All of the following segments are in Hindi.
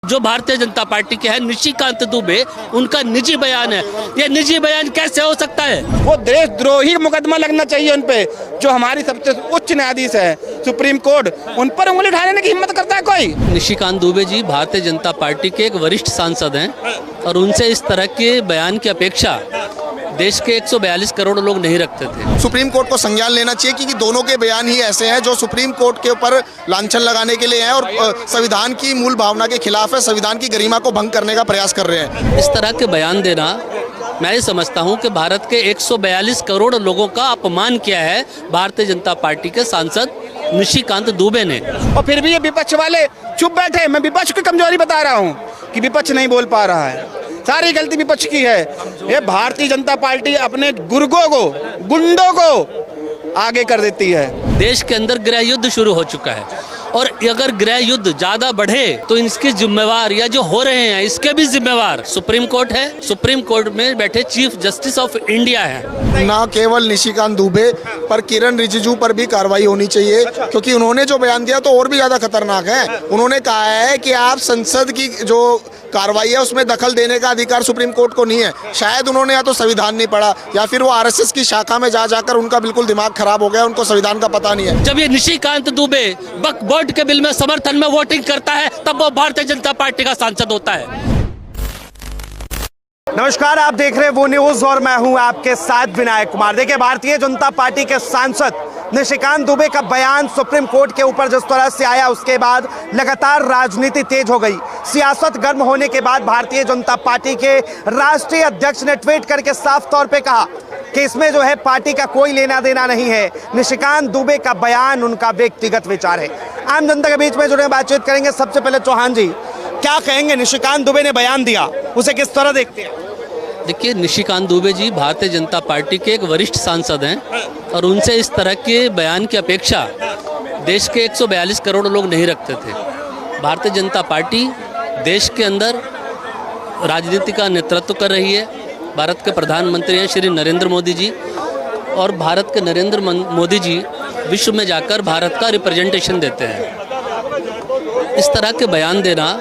जो भारतीय जनता पार्टी के हैं निशिकांत दुबे, उनका निजी बयान है। ये निजी बयान कैसे हो सकता है? वो देशद्रोही मुकदमा लगना चाहिए उन पे। जो हमारी सबसे उच्च न्यायाधीश है सुप्रीम कोर्ट, उन पर उंगली उठाने की हिम्मत करता है कोई? निशिकांत दुबे जी भारतीय जनता पार्टी के एक वरिष्ठ सांसद हैं और उनसे इस तरह के बयान की अपेक्षा देश के 142 करोड़ लोग नहीं रखते थे। सुप्रीम कोर्ट को संज्ञान लेना चाहिए कि दोनों के बयान ही ऐसे हैं जो सुप्रीम कोर्ट के ऊपर लांछन लगाने के लिए हैं और संविधान की मूल भावना के खिलाफ है, संविधान की गरिमा को भंग करने का प्रयास कर रहे हैं। इस तरह के बयान देना, मैं ये समझता हूँ कि भारत के 142 करोड़ लोगों का अपमान किया है भारतीय जनता पार्टी के सांसद निशिकांत दुबे ने। और फिर भी ये विपक्ष वाले चुप बैठे। मैं विपक्ष की कमजोरी बता रहा हूँ कि विपक्ष नहीं बोल पा रहा है। सारी गलती विपक्ष की है। ये भारतीय जनता पार्टी अपने गुर्गों को, गुंडों को आगे कर देती है। देश के अंदर गृह युद्ध शुरू हो चुका है और अगर गृह युद्ध ज्यादा बढ़े तो इसके जिम्मेवार या जो हो रहे हैं इसके भी जिम्मेवार सुप्रीम कोर्ट है। सुप्रीम कोर्ट में बैठे चीफ जस्टिस ऑफ इंडिया है। ना केवल निशिकांत दुबे पर किरण रिजिजू पर भी कार्रवाई होनी चाहिए, क्योंकि उन्होंने जो बयान दिया तो और भी ज्यादा खतरनाक है। उन्होंने कहा है कि आप संसद की जो कार्रवाई है उसमें दखल देने का अधिकार सुप्रीम कोर्ट को नहीं है। शायद उन्होंने या तो संविधान नहीं पढ़ा या फिर वो आरएसएस की शाखा में जाकर उनका बिल्कुल दिमाग खराब हो गया, उनको संविधान का पता नहीं है। जब ये निशिकांत दुबे वक्फ बोर्ड के बिल में समर्थन में वोटिंग करता है तब वो भारतीय जनता पार्टी का सांसद होता है। नमस्कार, आप देख रहे हैं वो न्यूज और मैं हूं आपके साथ विनायक कुमार। देखिए, भारतीय जनता पार्टी के सांसद निशिकांत दुबे का बयान सुप्रीम कोर्ट के ऊपर जिस तरह से आया, उसके बाद लगातार राजनीति तेज हो गई। सियासत गर्म होने के बाद भारतीय जनता पार्टी के राष्ट्रीय अध्यक्ष ने ट्वीट करके साफ तौर पे कहा कि इसमें जो है पार्टी का कोई लेना देना नहीं है। निशिकांत दुबे का बयान उनका व्यक्तिगत विचार है। आम जनता के बीच में जुड़े बातचीत करेंगे। सबसे पहले चौहान जी, क्या कहेंगे? निशिकांत दुबे ने बयान दिया, उसे किस तरह देखते हैं? देखिए, निशिकांत दुबे जी भारतीय जनता पार्टी के एक वरिष्ठ सांसद हैं और उनसे इस तरह के बयान की अपेक्षा देश के 142 करोड़ लोग नहीं रखते थे। भारतीय जनता पार्टी देश के अंदर राजनीति का नेतृत्व कर रही है। भारत के प्रधानमंत्री हैं श्री नरेंद्र मोदी जी, और भारत के नरेंद्र मोदी जी विश्व में जाकर भारत का रिप्रेजेंटेशन देते हैं। इस तरह के बयान देना,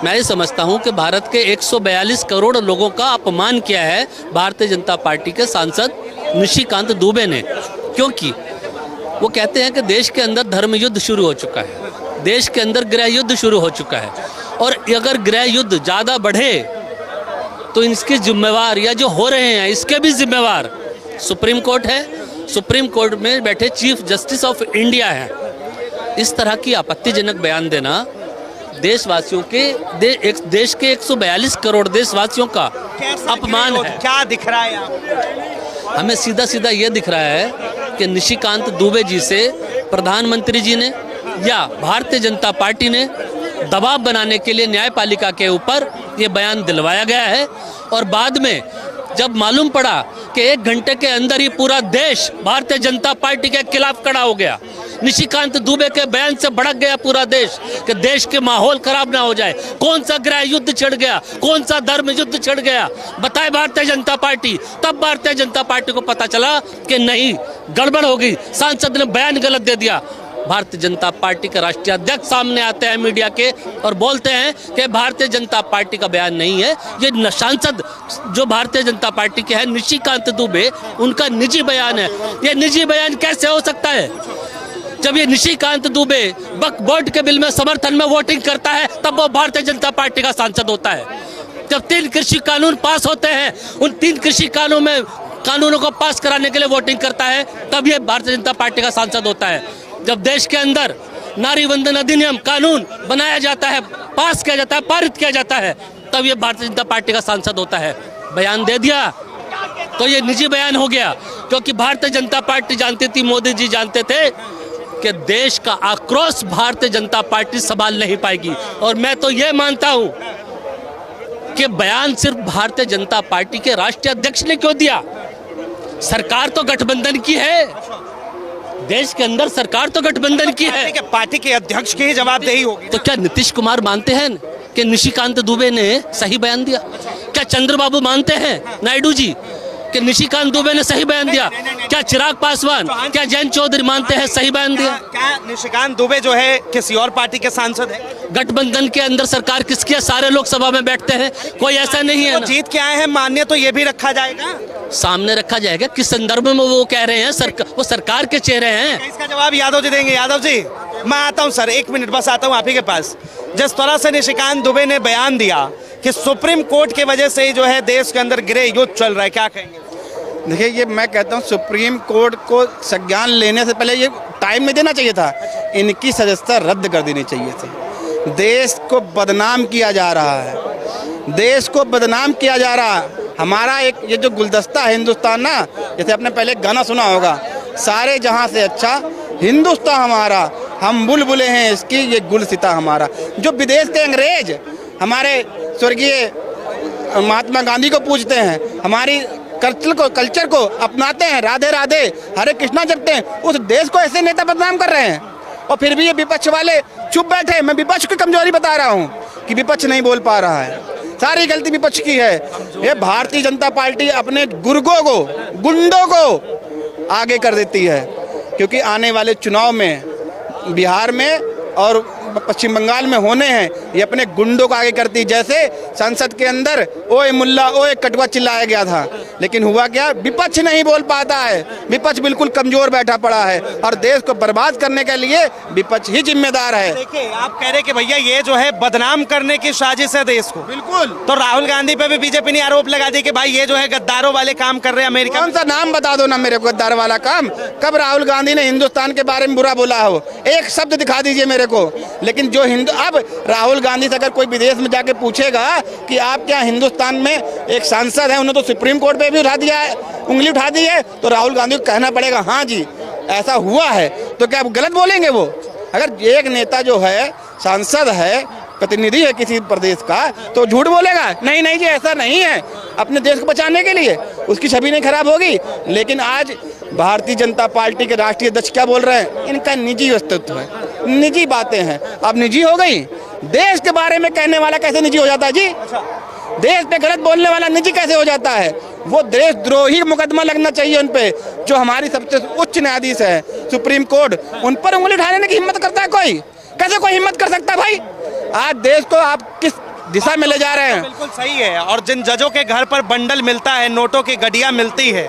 मैं ये समझता हूं कि भारत के 142 करोड़ लोगों का अपमान किया है भारतीय जनता पार्टी के सांसद निशिकांत दुबे ने, क्योंकि वो कहते हैं कि देश के अंदर धर्म युद्ध शुरू हो चुका है, देश के अंदर गृह युद्ध शुरू हो चुका है और अगर गृह युद्ध ज़्यादा बढ़े तो इसके जिम्मेवार या जो हो रहे हैं इसके भी जिम्मेवार सुप्रीम कोर्ट है। सुप्रीम कोर्ट में बैठे चीफ जस्टिस ऑफ इंडिया है। इस तरह की आपत्तिजनक बयान देना देशवासियों के देश के 142 करोड़ देशवासियों का अपमान है। क्या दिख रहा है आपको? हमें सीधा सीधा ये दिख रहा है कि निशिकांत दुबे जी से प्रधानमंत्री जी ने या भारतीय जनता पार्टी ने दबाव बनाने के लिए न्यायपालिका के ऊपर ये बयान दिलवाया गया है और बाद में जब मालूम पड़ा कि 1 घंटे के अंदर ही पूरा देश भारतीय जनता पार्टी के खिलाफ खड़ा हो गया, निशिकांत दुबे के बयान से भड़क गया पूरा देश कि देश के माहौल खराब ना हो जाए। कौन सा गृह युद्ध छिड़ गया, कौन सा धर्म युद्ध छिड़ गया, बताए भारतीय जनता पार्टी। तब भारतीय जनता पार्टी को पता चला कि नहीं, गड़बड़ हो गई, सांसद ने बयान गलत दे दिया। भारतीय जनता पार्टी के राष्ट्रीय अध्यक्ष सामने आते हैं मीडिया के और बोलते हैं कि भारतीय जनता पार्टी का बयान नहीं है, ये सांसद जो भारतीय जनता पार्टी के हैं निशिकांत दुबे, उनका निजी बयान है। ये निजी बयान कैसे हो सकता है? जब ये निशिकांत दुबे वक्फ बोर्ड के बिल में समर्थन में वोटिंग करता है तब वो भारतीय जनता पार्टी का सांसद होता है। जब 3 कृषि कानून पास होते हैं, उन 3 कृषि कानूनों को पास कराने के लिए वोटिंग करता है तब ये भारतीय जनता पार्टी का सांसद होता है। जब देश के अंदर नारी वंदन अधिनियम कानून बनाया जाता है, पास किया जाता है, पारित किया जाता है, तब ये भारतीय जनता पार्टी का सांसद होता है। बयान दे दिया तो ये निजी बयान हो गया, क्योंकि भारतीय जनता पार्टी जानती थी, मोदी जी जानते थे कि देश का आक्रोश भारतीय जनता पार्टी संभाल नहीं पाएगी। और मैं तो ये मानता हूं कि बयान सिर्फ भारतीय जनता पार्टी के राष्ट्रीय अध्यक्ष ने क्यों दिया? सरकार तो गठबंधन की है, देश के अंदर सरकार तो गठबंधन की है, पार्टी के अध्यक्ष की ही जवाबदेही होगी। तो क्या नीतीश कुमार मानते हैं कि निशिकांत दुबे ने सही बयान दिया? क्या चंद्रबाबू मानते हैं, नायडू जी, कि निशिकांत दुबे ने सही बयान दिया? क्या चिराग पासवान, क्या जयंत चौधरी मानते हैं सही बयान दिया? क्या निशिकांत दुबे जो है किसी और पार्टी के सांसद है? गठबंधन के अंदर सरकार किसकी है? सारे लोकसभा में बैठते हैं, कोई ऐसा नहीं है वो ना। जीत के आए हैं, मान्य तो ये भी रखा जाएगा। सामने रखा जाएगा किस संदर्भ में वो कह रहे हैं, वो सरकार के चेहरे हैं। इसका जवाब यादव जी देंगे। यादव जी मैं आता हूं सर, 1 मिनट बस आता हूं आप ही के पास। जिस तरह से निशिकांत दुबे ने बयान दिया कि सुप्रीम कोर्ट की वजह से ही जो है देश के अंदर गृह युद्ध चल रहा है, क्या कहेंगे? देखिए, ये मैं कहता हूँ सुप्रीम कोर्ट को संज्ञान लेने से पहले ये टाइम में देना चाहिए था। इनकी सदस्यता रद्द कर देनी चाहिए थी। देश को बदनाम किया जा रहा है, देश को बदनाम किया जा रहा है। हमारा एक ये जो गुलदस्ता है हिंदुस्तान ना, जैसे आपने पहले एक गाना सुना होगा, सारे जहां से अच्छा हिंदुस्तान हमारा, हम बुलबुलें हैं इसकी, ये गुलसिता हमारा। जो विदेश के अंग्रेज हमारे स्वर्गीय महात्मा गांधी को पूजते हैं, हमारी कल्चर को अपनाते हैं, राधे राधे हरे कृष्णा जपते हैं, उस देश को ऐसे नेता बदनाम कर रहे हैं। और फिर भी ये विपक्ष वाले चुप बैठे। मैं विपक्ष की कमजोरी बता रहा हूँ कि विपक्ष नहीं बोल पा रहा है। सारी गलती विपक्ष की है। ये भारतीय जनता पार्टी अपने गुंडों को आगे कर देती है, क्योंकि आने वाले चुनाव में बिहार में और पश्चिम बंगाल में होने हैं, ये अपने गुंडों को आगे करती। जैसे संसद के अंदर ओए मुल्ला ओए कटवा चिल्लाया गया था, लेकिन हुआ क्या? विपक्ष नहीं बोल पाता है। विपक्ष बिल्कुल कमजोर बैठा पड़ा है और देश को बर्बाद करने के लिए विपक्ष ही जिम्मेदार है। देखिए, आप कह रहे कि भैया ये जो है बदनाम करने की साजिश है देश को। बिल्कुल। तो राहुल गांधी पे भी बीजेपी ने आरोप लगा दिया कि भाई ये जो है गद्दारों वाले काम कर रहे हैं अमेरिका। कौन सा नाम बता दो ना मेरे को गद्दार वाला काम। कब राहुल गांधी ने हिंदुस्तान के बारे में बुरा बोला हो? एक शब्द दिखा दीजिए मेरे को। लेकिन जो अब राहुल गांधी से अगर कोई विदेश में जाके पूछेगा कि आप क्या हिंदुस्तान में एक सांसद हैं, उन्होंने तो सुप्रीम कोर्ट पे भी उठा दिया है, उंगली उठा दी है, तो राहुल गांधी को कहना पड़ेगा हाँ जी ऐसा हुआ है। तो क्या गलत बोलेंगे वो? अगर एक नेता जो है सांसद है, प्रतिनिधि है किसी प्रदेश का, तो झूठ बोलेगा? नहीं जी ऐसा नहीं है, अपने देश को बचाने के लिए, उसकी छवि नहीं खराब होगी। लेकिन आज भारतीय जनता पार्टी के राष्ट्रीय अध्यक्ष क्या बोल रहे हैं? इनका निजी अस्तित्व है, निजी बातें हैं। अब निजी हो गई, देश के बारे में कहने वाला कैसे निजी हो जाता है जी? देश पे गलत बोलने वाला निजी कैसे हो जाता है? वो देशद्रोही मुकदमा लगना चाहिए उन पे। जो हमारी सबसे उच्च न्यायाधीश है सुप्रीम कोर्ट, उन पर उंगली उठाने की हिम्मत करता है कोई? कैसे कोई हिम्मत कर सकता है भाई? आज देश को आप किस दिशा में ले जा रहे हैं? बिल्कुल सही है। और जिन जजों के घर पर बंडल मिलता है, नोटों की गड्डियां मिलती है,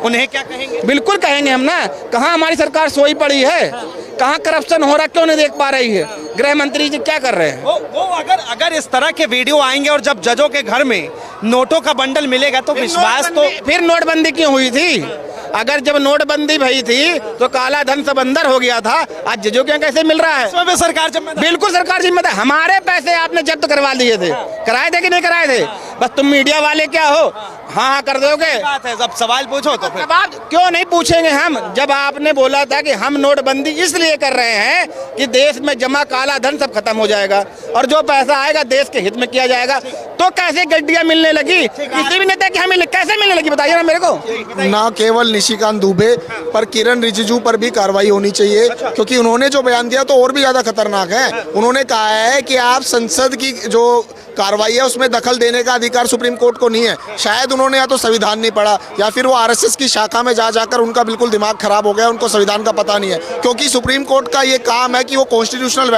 उन्हें क्या कहेंगे? बिल्कुल कहेंगे हम ना। कहाँ हमारी सरकार सोई पड़ी है? कहाँ करप्शन हो रहा, क्यों नहीं देख पा रही है? गृह मंत्री जी क्या कर रहे हैं? वो अगर इस तरह के वीडियो आएंगे और जब जजों के घर में नोटों का बंडल मिलेगा तो विश्वास तो फिर नोटबंदी क्यों हुई थी? अगर जब नोटबंदी भई थी तो काला धन सब अंदर हो गया था, आज जजों के कैसे मिल रहा है? इसमें भी सरकार जिम्मेदार। बिल्कुल सरकार जिम्मेदार। हमारे पैसे आपने जब्त करवा दिए थे, कराए थे कि नहीं कराए थे? बस तुम मीडिया वाले क्या हो, हाँ कर दोगे। बात है, जब सवाल पूछो तो फिर अब आप क्यों नहीं पूछेंगे हम? जब आपने बोला था कि हम नोटबंदी इसलिए कर रहे हैं कि देश में जमा काला धन सब खत्म हो जाएगा और जो पैसा आएगा देश के हित में किया जाएगा, तो कैसे गड्डियां मिलने लगी? किसी भी नेता की हमें कैसे मिलने लगी बताइए ना मेरे को। ना केवल निशिकांत दुबे पर किरण रिजिजू पर भी कार्रवाई होनी चाहिए, क्योंकि उन्होंने जो बयान दिया तो और भी ज्यादा खतरनाक है। उन्होंने कहा है कि आप संसद की जो कार्रवाई है उसमें दखल देने का अधिकार सुप्रीम कोर्ट को नहीं है। शायद उन्होंने या तो संविधान नहीं पढ़ा या फिर वो आरएसएस की शाखा में जा जाकर उनका बिल्कुल दिमाग खराब हो गया, उनको संविधान का पता नहीं है। क्योंकि सुप्रीम कोर्ट का ये काम है कि वो कॉन्स्टिट्यूशनल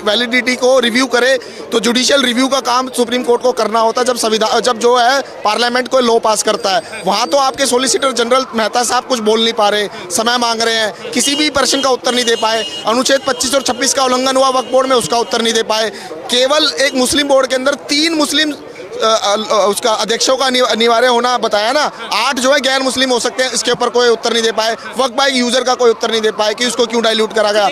वैलिडिटी को रिव्यू करे, तो जुडिशियल रिव्यू का काम सुप्रीम कोर्ट को करना होता है जब जो है पार्लियामेंट कोई लॉ पास करता है। वहाँ तो आपके सोलिसिटर जनरल मेहता साहब कुछ बोल नहीं पा रहे, समय मांग रहे हैं, किसी भी प्रश्न का उत्तर नहीं दे पाए। अनुच्छेद 25 और 26 का उल्लंघन हुआ वक्फ बोर्ड में, उसका उत्तर नहीं दे पाए। केवल एक मुस्लिम बोर्ड के अंदर 3 मुस्लिम उसका अध्यक्षों का अनिवार्य होना बताया ना, 8 जो है गैर मुस्लिम हो सकते हैं, इसके ऊपर कोई उत्तर नहीं दे पाए। वक्फ बाय यूजर का कोई उत्तर नहीं दे पाए कि उसको क्यों डाइल्यूट करा गया।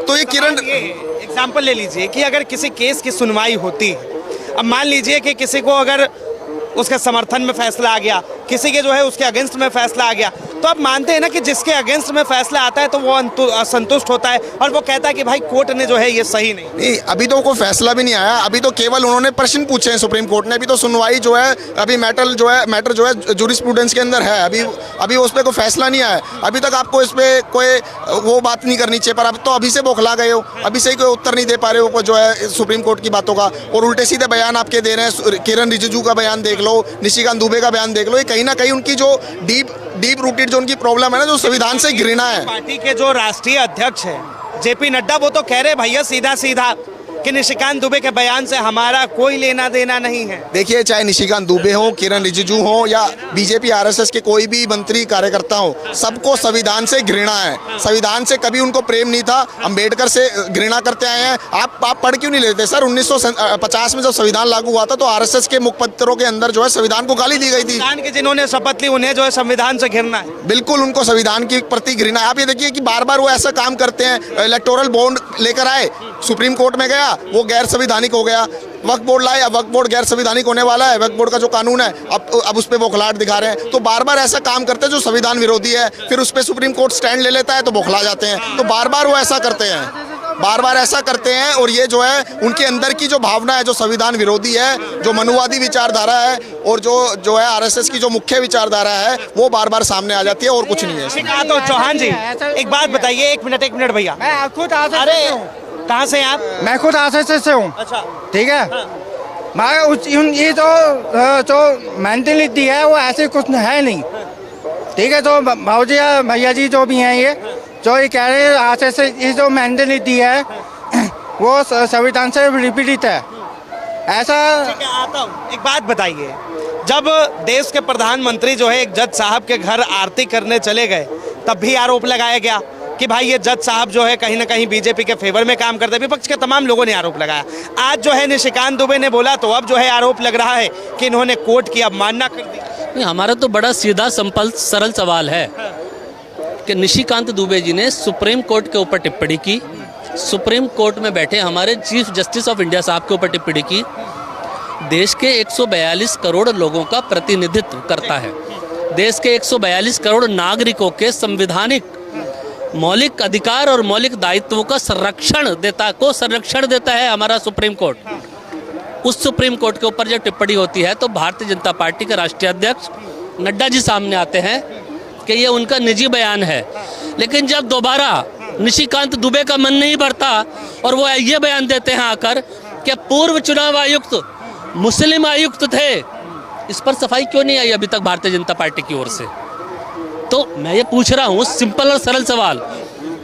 तो ये किरण एग्जाम्पल ले लीजिए कि अगर किसी केस की सुनवाई होती है, अब मान लीजिए कि किसी को अगर उसके समर्थन में फैसला आ गया, किसी के जो है उसके अगेंस्ट में फैसला आ गया, तो आप मानते हैं ना कि जिसके अगेंस्ट में फैसला आता है तो वो असंतुष्ट होता है और वो कहता है कि भाई कोर्ट ने जो है ये सही नहीं। अभी तो कोई फैसला भी नहीं आया, अभी तो केवल उन्होंने प्रश्न पूछे हैं सुप्रीम कोर्ट ने। अभी तो सुनवाई जो है, अभी मैटर जो है जूरिस्प्रूडेंस के अंदर है। अभी उस पर कोई फैसला नहीं आया। अभी तक आपको इस पर कोई वो बात नहीं करनी चाहिए, पर अब तो अभी से बौखला गए हो, अभी से ही कोई उत्तर नहीं दे पा रहे हो जो है सुप्रीम कोर्ट की बातों का, और उल्टे सीधे बयान आपके दे रहे हैं। किरण रिजिजू का बयान देख लो, निशिकांत दुबे का बयान देख लो, ये कहीं ना कहीं उनकी जो डीप रूटेड जो उनकी प्रॉब्लम है ना, जो संविधान से घृणा है। पार्टी के जो राष्ट्रीय अध्यक्ष है जेपी नड्डा, वो तो कह रहे भैया सीधा सीधा कि निशिकांत दुबे के बयान से हमारा कोई लेना देना नहीं है। देखिए, चाहे निशिकांत दुबे हो, किरण रिजिजू हो, या बीजेपी आरएसएस के कोई भी मंत्री कार्यकर्ता हो, सबको संविधान से घृणा है। संविधान से कभी उनको प्रेम नहीं था, अंबेडकर से घृणा करते आए हैं। आप पढ़ क्यों नहीं लेते सर? 1950 में जब संविधान लागू हुआ था तो आरएसएस के मुखपत्रों के अंदर जो है संविधान को गाली दी गई थी। संविधान के जिन्होंने शपथ ली उन्हें जो है संविधान से घृणा है। बिल्कुल, उनको संविधान के प्रति घृणा है। आप ये देखिए कि बार बार वो ऐसा काम करते हैं। इलेक्टोरल बॉन्ड लेकर आए, सुप्रीम कोर्ट में गया, वो गैर संविधानिक हो गया। वक्फ बोर्ड लाए, अब वक्फ बोर्ड गैर संविधानिक होने वाला है। वक्फ बोर्ड का जो कानून है अब उस पर बौखलाहट दिखा रहे हैं। तो बार बार ऐसा काम करते हैं जो संविधान विरोधी है, फिर उस पर सुप्रीम कोर्ट स्टैंड ले लेता है तो बौखला जाते हैं। तो बार बार वो ऐसा करते हैं, बार बार ऐसा करते हैं। और ये जो है उनके अंदर की जो भावना है, जो संविधान विरोधी है, जो मनुवादी विचारधारा है, और जो है आरएसएस की जो मुख्य विचारधारा है, वो बार बार सामने आ जाती है, और कुछ नहीं है। तो चौहान जी एक बात बताइए, एक मिनट भैया। मैं खुद अरे कहाँ से हैं आप? मैं खुद आरएसएस से हूँ। अच्छा, ठीक है। मैं ये जो मेंटलिटी है वो ऐसे कुछ है नहीं। ठीक है, तो भाऊजी भैया जी जो भी हैं ये कह रहे हैं आरएसएस ये जो मेंटलिटी है वो संविधान से विपरीत है। ऐसा ठीक है, आता हूँ। एक बात बताइए, जब देश के प्रधानमंत्री जो है एक जज साहब के घर आरती करने चले गए, तब भी आरोप लगाया गया कि भाई ये जज साहब जो है कहीं ना कहीं बीजेपी के फेवर में काम करते हैं। विपक्ष के तमाम लोगों ने आरोप लगाया। आज जो है निशिकांत दुबे ने बोला तो अब जो है आरोप लग रहा है कि इन्होंने कोर्ट की अवमानना कर दी। नहीं, हमारा तो बड़ा सीधा सिंपल सरल सवाल है कि निशिकांत दुबे जी ने सुप्रीम कोर्ट के ऊपर टिप्पणी की, सुप्रीम कोर्ट में बैठे हमारे चीफ जस्टिस ऑफ इंडिया साहब के ऊपर टिप्पणी की। देश के 142 करोड़ लोगों का प्रतिनिधित्व करता है। देश के 142 करोड़ नागरिकों के संवैधानिक मौलिक अधिकार और मौलिक दायित्वों का संरक्षण देता है हमारा सुप्रीम कोर्ट। उस सुप्रीम कोर्ट के ऊपर जब टिप्पणी होती है तो भारतीय जनता पार्टी के राष्ट्रीय अध्यक्ष नड्डा जी सामने आते हैं कि ये उनका निजी बयान है। लेकिन जब दोबारा निशिकांत दुबे का मन नहीं भरता और वो ये बयान देते हैं आकर कि पूर्व चुनाव आयुक्त मुस्लिम आयुक्त थे, इस पर सफाई क्यों नहीं आई अभी तक भारतीय जनता पार्टी की ओर से? तो मैं ये पूछ रहा हूँ सिंपल और सरल सवाल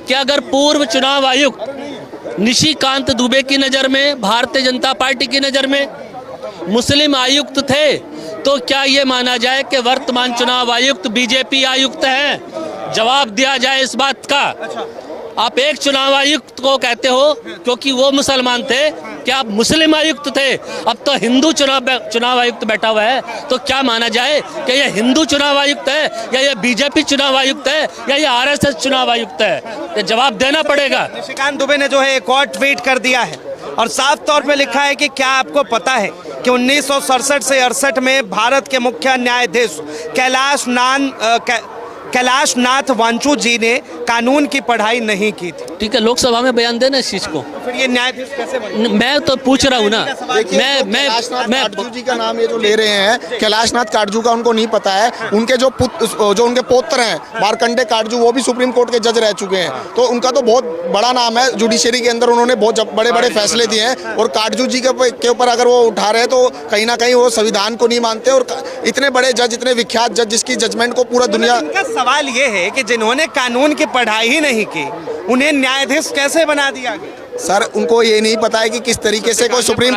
कि अगर पूर्व चुनाव आयुक्त निशिकांत दुबे की नज़र में, भारतीय जनता पार्टी की नज़र में मुस्लिम आयुक्त थे, तो क्या ये माना जाए कि वर्तमान चुनाव आयुक्त बीजेपी आयुक्त हैं? जवाब दिया जाए इस बात का। आप एक चुनाव आयुक्त को कहते हो क्योंकि वो मुसलमान थे कि आप मुस्लिम आयुक्त थे, अब तो हिंदू चुनाव आयुक्त बैठा हुआ है, तो क्या माना जाए कि ये हिंदू चुनाव आयुक्त है या ये बीजेपी चुनाव आयुक्त है या ये आरएसएस चुनाव आयुक्त है? ये जवाब देना पड़ेगा। निशिकांत दुबे ने जो है एक और ट्वीट कर दिया है और साफ तौर पे लिखा है कि क्या आपको पता है कि 1967 से 68 में भारत के मुख्य न्यायाधीश कैलाश नाथ वांचू जी ने कानून की पढ़ाई नहीं की थी। ठीक है, लोकसभा में बयान देना इस चीज को। फिर ये न्यायाधीश कैसे बने? मैं तो पूछ रहा हूँ ना, मैं काटजू जी का नाम ये जो ले रहे हैं, कैलाशनाथ काटजू का उनको नहीं पता है। उनके जो उनके पौत्र हैं मार्कंडे काटजू, वो भी सुप्रीम कोर्ट के जज रह चुके हैं, तो उनका तो बहुत बड़ा नाम है जुडिशरी के अंदर। उन्होंने बहुत बड़े बड़े फैसले दिए हैं और काटजू जी के ऊपर अगर वो उठा रहे हैं तो कहीं ना कहीं वो संविधान को नहीं मानते। और इतने बड़े जज, इतने विख्यात जज, जिसकी जजमेंट को पूरा दुनिया। सवाल ये है कि जिन्होंने कानून की पढ़ाई ही नहीं की उन्हें न्यायाधीश कैसे बना दिया गया? सर, उनको ये नहीं पता है कि किस तरीके से कोई सुप्रीम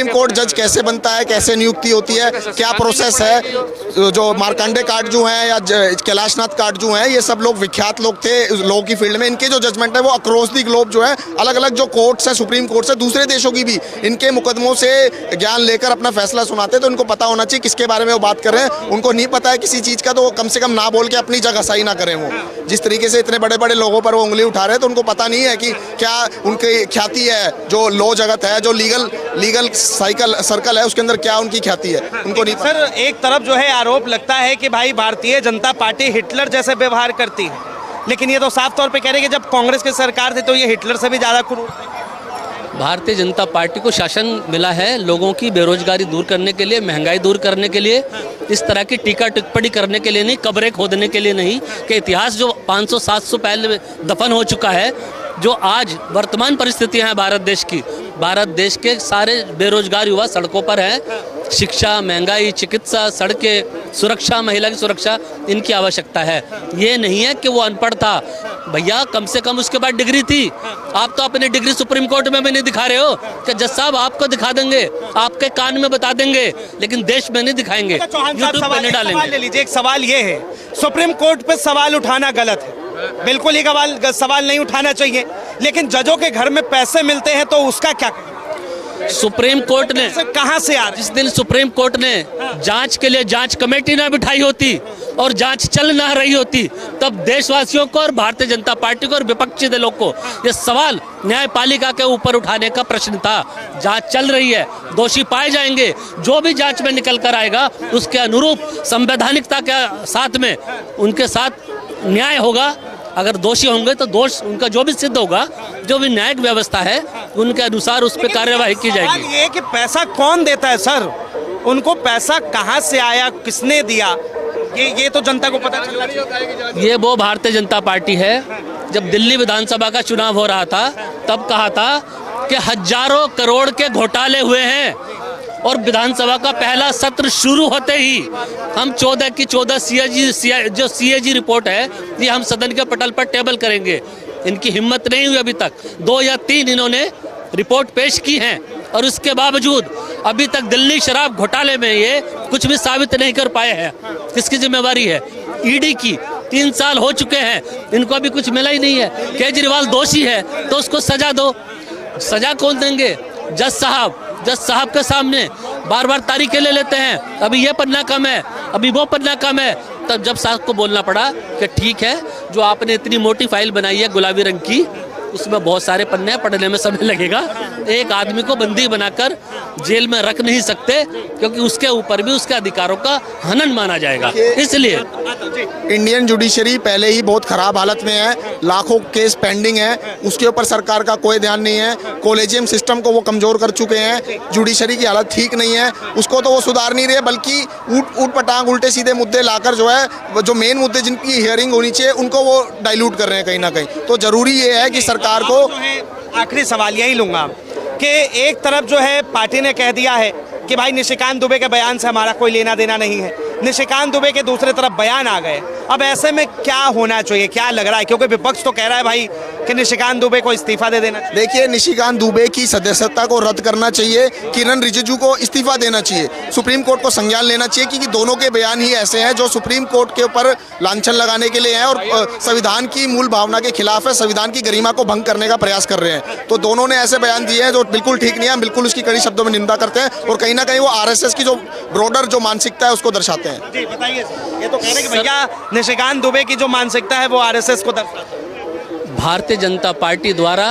कोर्ट जज कैसे बनता है, कैसे नियुक्ति होती है, क्या प्रोसेस है। जो मार्कंडे काटजू हैं या कैलाशनाथ काटजू हैं, ये सब लोग विख्यात लोग थे लॉ की फील्ड में। इनके जो जजमेंट है वो अक्रॉस दी ग्लोब जो है, अलग अलग जो कोर्ट्स हैं, सुप्रीम कोर्ट से दूसरे देशों की भी इनके मुकदमों से ज्ञान लेकर अपना फैसला सुनाते हैं। तो इनको पता होना चाहिए किसके बारे में वो बात कर रहे हैं। उनको नहीं पता है किसी चीज़ का, तो कम से कम ना बोल के अपनी जगह सही ना करें। वो जिस तरीके से इतने बड़े बड़े लोगों पर वो उंगली उठा रहे हैं, तो उनको पता नहीं है कि क्या उनके उनकी ख्याति है, जो लॉ जगत है, जो लीगल सर्कल है, उसके अंदर क्या उनकी ख्याति है, उनको नहीं पता। सर एक तरफ जो है आरोप लगता है कि भाई भारतीय जनता पार्टी हिटलर जैसे व्यवहार करती है, लेकिन ये तो साफ तौर पे कह रहे हैं कि जब कांग्रेस की सरकार थी तो ये हिटलर से भी ज़्यादा क्रूर थी। भारतीय जनता पार्टी को शासन मिला है लोगों की बेरोजगारी दूर करने के लिए, महंगाई दूर करने के लिए, इस तरह की टीका टिप्पणी करने के लिए नहीं, कब्रें खोदने के लिए नहीं, कि इतिहास जो 500-700 पहले दफन हो चुका है, जो आज वर्तमान परिस्थितियां हैं भारत देश की, भारत देश के सारे बेरोजगार युवा सड़कों पर हैं, शिक्षा, महंगाई, चिकित्सा, सड़कें, सुरक्षा, महिला की सुरक्षा, इनकी आवश्यकता है। ये नहीं है कि वो अनपढ़ था, भैया कम से कम उसके बाद डिग्री थी। आप तो अपनी डिग्री सुप्रीम कोर्ट में भी नहीं दिखा रहे हो कि जज साहब आपको दिखा देंगे, आपके कान में बता देंगे, लेकिन देश में नहीं दिखाएंगे, यूट्यूब पे नहीं डालेंगे। ले लीजिए, एक सवाल ये है, सुप्रीम कोर्ट पे सवाल उठाना गलत है, बिल्कुल ये सवाल नहीं उठाना चाहिए, लेकिन जजों के घर में पैसे मिलते हैं तो उसका क्या? सुप्रीम कोर्ट ने कहां से आ जिस दिन सुप्रीम कोर्ट ने जांच के लिए जांच कमेटी ना बिठाई होती और जांच चल ना रही होती, तब देशवासियों को और भारतीय जनता पार्टी को और विपक्षी दलों को ये सवाल न्यायपालिका के ऊपर उठाने का प्रश्न था। जांच चल रही है, दोषी पाए जाएंगे, जो भी जांच में निकल कर आएगा उसके अनुरूप संवैधानिकता के साथ में उनके साथ न्याय होगा। अगर दोषी होंगे तो दोष उनका जो भी सिद्ध होगा, जो भी न्यायिक व्यवस्था है उनके अनुसार उस पर कार्यवाही की जाएगी। ये कि पैसा कौन देता है सर, उनको पैसा कहां से आया, किसने दिया, ये तो जनता को पता चलना चाहिए। ये वो भारतीय जनता पार्टी है, जब दिल्ली विधानसभा का चुनाव हो रहा था तब कहा था कि हजारों करोड़ के घोटाले हुए हैं, और विधानसभा का पहला सत्र शुरू होते ही हम 14 की 14 CAG रिपोर्ट है ये हम सदन के पटल पर टेबल करेंगे। इनकी हिम्मत नहीं हुई, अभी तक 2 या 3 इन्होंने रिपोर्ट पेश की हैं, और उसके बावजूद अभी तक दिल्ली शराब घोटाले में ये कुछ भी साबित नहीं कर पाए हैं। किसकी जिम्मेवारी है? ईडी की। 3 साल हो चुके हैं, इनको अभी कुछ मिला ही नहीं है। केजरीवाल दोषी है तो उसको सजा दो। सजा कौन देंगे? जज साहब के सामने बार बार तारीखें ले लेते हैं, अभी ये पन्ना कम है, अभी वो पन्ना कम है। तब जब साहब को बोलना पड़ा कि ठीक है, जो आपने इतनी मोटी फाइल बनाई है गुलाबी रंग की, उसमें बहुत सारे पन्ने, पढ़ने में समय लगेगा, एक आदमी को बंदी बनाकर जेल में रख नहीं सकते, क्योंकि उसके ऊपर भी उसके अधिकारों का हनन माना जाएगा। इसलिए इंडियन जुडिशरी पहले ही बहुत खराब हालत में है, लाखों केस पेंडिंग है, उसके ऊपर सरकार का कोई ध्यान नहीं है। कॉलेजियम सिस्टम को वो कमज़ोर कर चुके हैं, जुडिशरी की हालत ठीक नहीं है, उसको तो वो सुधार नहीं रहे, बल्कि ऊट पटांग उल्टे सीधे मुद्दे लाकर जो है, जो मेन मुद्दे जिनकी हियरिंग होनी चाहिए उनको वो डाइल्यूट कर रहे हैं कहीं ना कहीं। तो ज़रूरी ये है कि सरकार को, आखिरी सवाल यही लूँगा कि एक तरफ जो है पार्टी ने कह दिया है कि भाई निशिकांत दुबे के बयान से हमारा कोई लेना देना नहीं है, निशिकांत दुबे के दूसरे तरफ बयान आ गए, अब ऐसे में क्या होना चाहिए, क्या लग रहा है? क्योंकि विपक्ष तो कह रहा है भाई कि निशिकांत दुबे को इस्तीफा दे देना चाहिए। देखिए, निशिकांत दुबे की सदस्यता को रद्द करना चाहिए, किरण रिजिजू को इस्तीफा देना चाहिए, सुप्रीम कोर्ट को संज्ञान लेना चाहिए, क्योंकि दोनों के बयान ही ऐसे हैं जो सुप्रीम कोर्ट के ऊपर लांछन लगाने के लिए हैं और संविधान की मूल भावना के खिलाफ है, संविधान की गरिमा को भंग करने का प्रयास कर रहे हैं। तो दोनों ने ऐसे बयान दिए हैं जो बिल्कुल ठीक नहीं है, बिल्कुल उसकी कड़ी शब्दों में निंदा करते हैं, और कहीं ना कहीं वो RSS की जो ब्रॉडर जो मानसिकता है उसको दर्शाते हैं। जी बताइए, ये तो कह रहे हैं कि भैया निशिकांत दुबे की जो मानसिकता है वो RSS को दर्शाती है। भारतीय जनता पार्टी द्वारा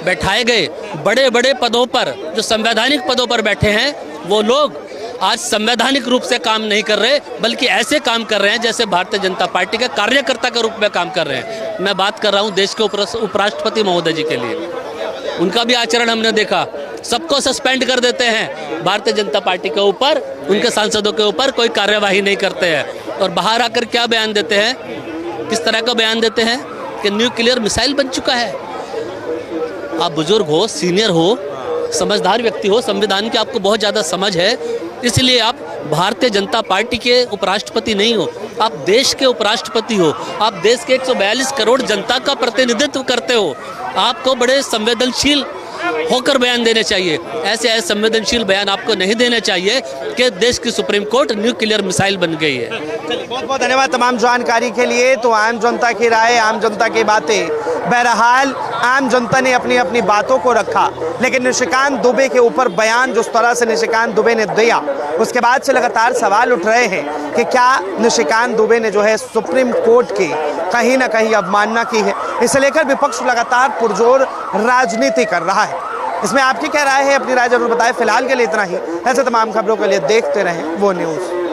बैठाए गए बड़े बड़े पदों पर, जो संवैधानिक पदों पर बैठे हैं, वो लोग आज संवैधानिक रूप से काम नहीं कर रहे, बल्कि ऐसे काम कर रहे हैं जैसे भारतीय जनता पार्टी के कार्यकर्ता के रूप में काम कर रहे हैं। मैं बात कर रहा हूं देश के उपराष्ट्रपति महोदय जी के लिए। उनका भी आचरण हमने देखा, सबको सस्पेंड कर देते हैं, भारतीय जनता पार्टी के ऊपर, उनके सांसदों के ऊपर कोई कार्यवाही नहीं करते हैं, और बाहर आकर क्या बयान देते हैं, किस तरह का बयान देते हैं कि न्यूक्लियर मिसाइल बन चुका है। आप बुजुर्ग हो, सीनियर हो, समझदार व्यक्ति हो, संविधान की आपको बहुत ज़्यादा समझ है, इसलिए आप भारतीय जनता पार्टी के उपराष्ट्रपति नहीं हो, आप देश के उपराष्ट्रपति हो, आप देश के 142 करोड़ जनता का प्रतिनिधित्व करते हो। आपको बड़े संवेदनशील होकर बयान देने चाहिए। ऐसे असंवेदनशील बयान आपको नहीं देने चाहिए कि देश की सुप्रीम कोर्ट न्यूक्लियर मिसाइल बन गई है। बहुत बहुत धन्यवाद तमाम जानकारी के लिए। तो आम जनता की राय, आम जनता की बातें, बहरहाल आम जनता ने अपनी अपनी बातों को रखा, लेकिन निशिकांत दुबे के ऊपर बयान जिस तरह से निशिकांत दुबे ने दिया, उसके बाद से लगातार सवाल उठ रहे हैं कि क्या निशिकांत दुबे ने जो है सुप्रीम कोर्ट की कहीं ना कहीं अवमानना की है। इसे लेकर विपक्ष लगातार पुरजोर राजनीति कर रहा है। इसमें आपकी क्या राय है? अपनी राय जरूर बताएं। फिलहाल के लिए इतना ही। ऐसे तमाम खबरों के लिए देखते रहें वो न्यूज़।